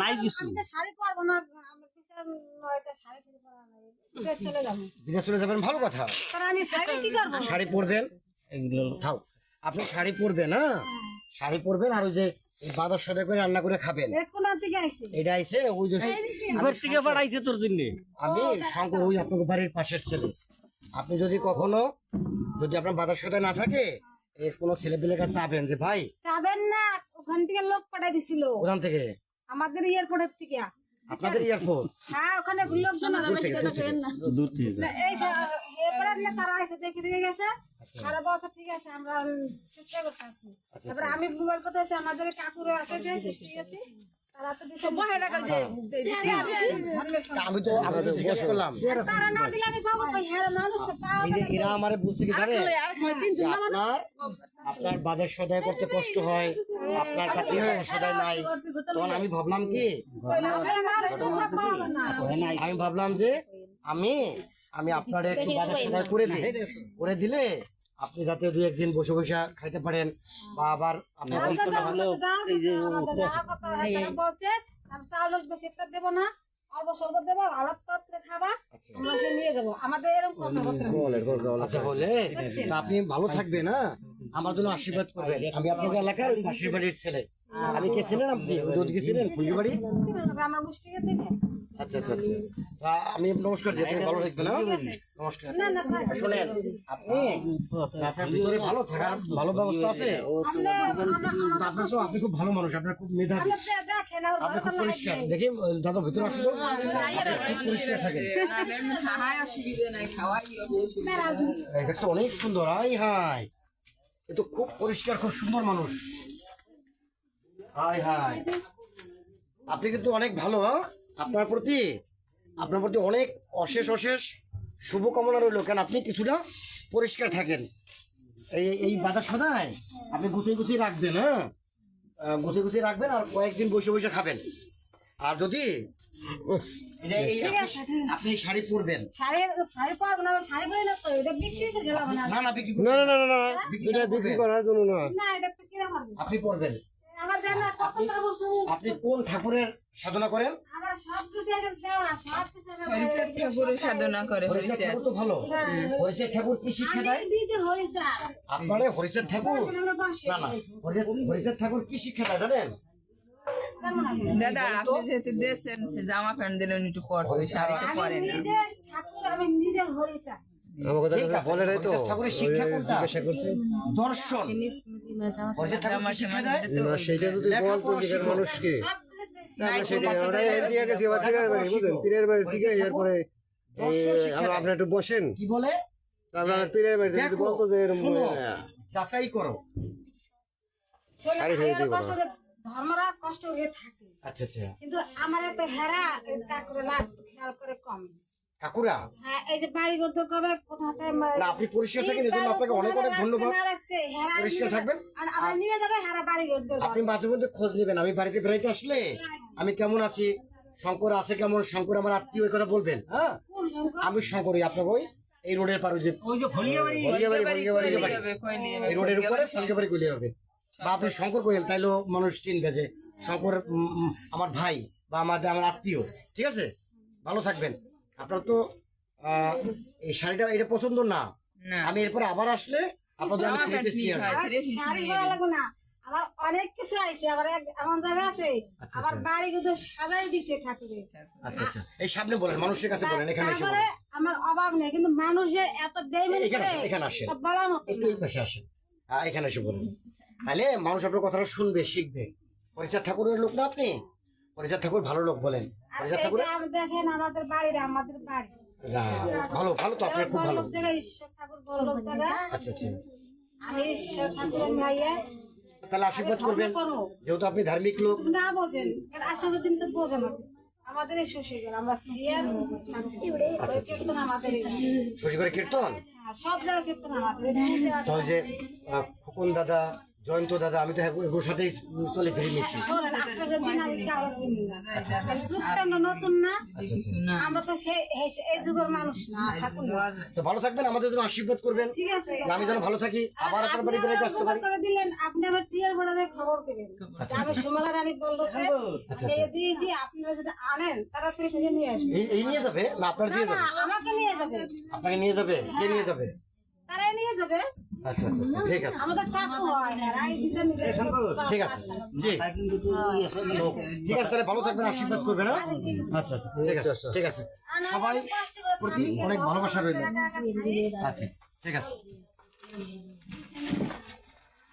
নাই কিছু। শাড়ি পরবো না, আমরা পিছন নয়টা শাড়ি কিনে পরা নাই, বিদেশ চলে যাবো। বিদেশ চলে যাবেন, ভালো কথা। তাহলে আমি শাড়ি কি করবো? শাড়ি পরবেন, এগুলো থাও আপনি শাড়ি পরবেন, হ্যাঁ শাড়ি পরবেন, আর ওই যে বাজার সাথে করে রান্না করে খাবেন। এর কোন থেকে আইছে? এটা আইছে ওই যে ঘর থেকে পাঠাইছে তোর জন্য। আমি শঙ্কর, ওই আপনার বাড়ির পাশের ছেলে। আপনি যদি কখনো যদি আপনার বাজার সাথে না থাকে, এর কোনো ছেলে পেলের কাছে চাবেন যে ভাই, যাবেন না, ওখান থেকে লোক পাঠাই দিছিল ওখান থেকে আমাদের এয়ারপোর্টের থেকে। আপনাদের এয়ারপোর্ট হ্যাঁ, ওখানে লোকজন আছে। দূর থেকে না, এই এরপরে না তারা এসে দেখে দিয়ে গেছে, তারা বলছে ঠিক আছে আমরা চেষ্টা করতেছি। তারপরে আমি মোবাইল কথা আছে, আমাদের কাকুরে আছে যে সৃষ্টিগতি, তারা তো দিছে আমি তো জিজ্ঞেস করলাম, তারা না দিলে আমি পাবো কই? হ্যাঁ, মানুষ পাওয়া এই যে এরা আমারে বলছে কি জানেন, যে আপনার বাজার সদাই করতে কষ্ট হয়, আপনার কাছে সদাই নাই। তখন আমি ভাবলাম কি, আমি ভাবলাম যে আমি আমি আপনার একটু বাজার সদাই করে দিই, করে দিলে আপনি যাতে দুই একদিন বসে বসে খাইতে পারেন, বা আবার আপনার বলছে চাউল বেশি একটা দেবো না, অল্প স্বল্প দেবো, ভালো পাত্রে খাবা, আমরা সে নিয়ে যাবো। আমাদের এরকম কথা আচ্ছা বলে, তা আপনি ভালো থাকবেন, হ্যাঁ আমার জন্য আশীর্বাদ করবেন। আমি আপনাদের এলাকার পাশের বাড়ির ছেলে। আমি কে ছিলেন, আপনি যদি ছিলেন ফুলকি বাড়ি? আমার গোষ্ঠীকে থেকে আচ্ছা আচ্ছা আচ্ছা, তা আমি নমস্কার দিই, আপনি ভালো থাকবেন, হ্যাঁ নমস্কার। না না থাক। শোনেন, আপনি আপনার ভিতরে ভালো থাকার ভালো ব্যবস্থা আছে। আপনার তো, আপনি খুব ভালো মানুষ, আপনার খুব মেধাবী, দেখেন আপনি খুব পরিষ্কার। দেখি দাদা ভিতরে আসলো, পরিষ্কার থাকেন। এই দেখছো অনেক সুন্দর, হাই হাই, এ তো খুব পরিষ্কার, খুব সুন্দর মানুষ। হাই হাই, আপনি কিন্তু অনেক ভালো, হ্যাঁ আপনার প্রতি অনেক অশেষ অশেষ শুভকামনা রইল। কেন আপনি কিছুটা পরিষ্কার থাকেন, এই বাজার সদায় আপনি গুছিয়ে গুছিয়ে রাখবেন, হ্যাঁ গুছিয়ে গুছিয়ে রাখবেন, আর কয়েকদিন বসে বসে খাবেন। আর যদি আপনি শাড়ি পরবেন, শাড়ি পরবো না, শাড়ি পরে না তো, এটা বিক্রি করে গেলাম না। না না বিক্রি না না না না এটা বিক্রি করার জন্য না, না, এটা তো কিনা পারবো। আপনি পরবেন। আমার দেন না, কত টাকা বলছো? আপনি কোন ঠাকুরের সাধনা করেন? আমার সব কিছু একদম দেওয়া, সব কিছু আমার হরিচাঁদ ঠাকুরের সাধনা করে। হরিচাঁদ হরিচাঁদ ঠাকুর তো ভালো। হরিচাঁদ ঠাকুর কি শিক্ষা দেয়? আমি নিজে হরিচাঁদ। আপনারে হরিচাঁদ ঠাকুর, আমরা বসে। না না হরিচাঁদ ঠাকুর কি শিক্ষা দেয় জানেন? কেমন আছে? দাদা আপনি যেহেতু দিয়েছেন জামা প্যান্ট দিলেন একটু পরতে, শাড়ি তো আমি পরে না। নিজে ঠাকুর, আমি নিজে হরিচাঁদ। আমার কথা ঠিক আছে, বলে নাই তো, হরিচাঁদ ঠাকুরের শিক্ষা কোনটা? জিজ্ঞাসা করছে দর্শন। হরিচাঁদ ঠাকুর জামা কি শিক্ষা টামা দেয়? দিতে তো না, সেটা যদি বলতো দিকের মানুষকে, সব কিছু দেশ। আমরা সেটা আমরা দিয়ে গেছি আবার তীরের বাড়ি, বুঝলেন, তীরের বাড়ি থেকে এরপরে আমরা আপনার একটু বসেন, কি বলে? তারপরে আমরা পীরের বাড়িতে যদি দেখো, বলতো যে এরকম শোনো, যাচাই করো। শোনো, শাড়ি ঠাড়ি এর দিয়ে কষ্ট হলে ধর্মরা কষ্ট হয়ে থাকে, আচ্ছা আচ্ছা, কিন্তু আমার এত হেরা কাকুরে না খেয়াল করে কম। কাকুরা, হ্যাঁ, এই যে বাড়ি ঘর তো কবে কোথাতে না আপনি পরিষ্কার থাকেন, এই জন্য আপনাকে অনেক অনেক ধন্যবাদ। পরিষ্কার থাকবেন। আর আমার নিয়ে যাবে হেরা বাড়ি ঘর তো। আপনি মাঝে মধ্যে খোঁজ নেবেন, আমি বাড়িতে বেড়াইতে আসলে আমি কেমন আছি, শঙ্কর আছে কেমন, শঙ্কর আমার আত্মীয়, ওই কথা বলবেন, হ্যাঁ আমি শঙ্করই আপনাকে ওই এই রোডের পার, ওই যে ভলিয়া বাড়ি এই রোডের উপরে ফলকে বাড়ি কইলে হবে, বা আপনি শঙ্কর কইলেন, তাইলেও মানুষ চিনবে যে শঙ্কর আমার ভাই বা আমার আত্মীয়। ঠিক আছে, ভালো থাকবেন। আপনার তো এই শাড়িটা এটা পছন্দ না, না। আমি এরপরে আবার আসলে আপনাদের আমি জামা থ্রি প্যান্ট পিস নিয়ে নিয়ে আসবো। হয়, থ্রি পিস শাড়ি নিয়ে ভালো লাগবে না, আমার অনেক কিছু আইছে, আমার এমন জায়গা আছে, আমার বাড়ি কিন্তু সাজাই দিছে ঠাকুরে। আচ্ছা আচ্ছা, এই সামনে বলেন, মানুষের কাছে বলেন, এখানে এসে তারপরে বলেন। আমার অভাব নেই, কিন্তু মানুষের এত বেইমানি করে এখানে আসেন, তা বলার মতো একটু না। এই পাশে আসেন, এখানে এসে বলেন, তাহলে মানুষ আপনার কথাটা শুনবে, শিখবে। হরিচাঁদ ঠাকুরের লোক না আপনি? হরিচাঁদ ঠাকুর ভালো লোক বলেন। আর হরিচাঁদ এই ঠাকুর যে দেখেন আমাদের বাড়িটা, আমাদের বাড়ি ভালো, ভালো তো, আপনার খুব ভালো। বড়লোক জায়গা, ঈশ্বর ঠাকুর বড়লোক জায়গা। আচ্ছা আচ্ছা, আমি ঈশ্বর ঠাকুরের মাইয়া, তাহলে আশীর্বাদ করবেন, করো। যেহেতু আপনি ধার্মিক লোক। না বোঝেন, আসামের দিন তো বোঝে না কিছু। আমাদের এই শ্বশুর আমরা সিয়ার কীর্তন আমাদের শশী করে কীর্তন, সব জায়গায় কীর্তন আমাদের। তাহলে যে খোকন দাদা জয়ন্ত দাদা, আমি তো ওর সাথেই চলে ফিরে নিয়েছি। শোনেন, আপনাদের দিন আমি কারো চিনি না। এই যুগটা নতুন না, কিছু না আমরা তো এই যুগের মানুষ না, থাকুন না। তো ভালো থাকবেন, আমাদের জন্য আশীর্বাদ করবেন, ঠিক আছে, যে আমি যেন ভালো থাকি, আবার আপনার বাড়ি বেড়াইতে আসতে পারি। করে দিলেন, আপনি আমার টিয়ার বড়ারে খবর দিবেন। আমি সুমালা রানী বললো দিয়েছি, আপনারা যদি আনেন তাড়াতাড়ি থেকে নিয়ে আসবেন। এই নিয়ে যাবে না আপনার দিয়ে না, যাবে? আমাকে নিয়ে যাবে, আপনাকে নিয়ে যাবে? কে নিয়ে যাবে? তারাই নিয়ে যাবে। আচ্ছা আচ্ছা আচ্ছা, ঠিক আছে আমাদের কাকু হয়, আর এই বিষয় নিজে ঠিক আছে, জি তো ঠিক আছে, তাহলে ভালো থাকবেন, আশীর্বাদ করবেন। হ্যাঁ আচ্ছা আচ্ছা, ঠিক আছে ঠিক আছে, সবাই প্রতি অনেক ভালোবাসা রইল। আচ্ছা ঠিক আছে।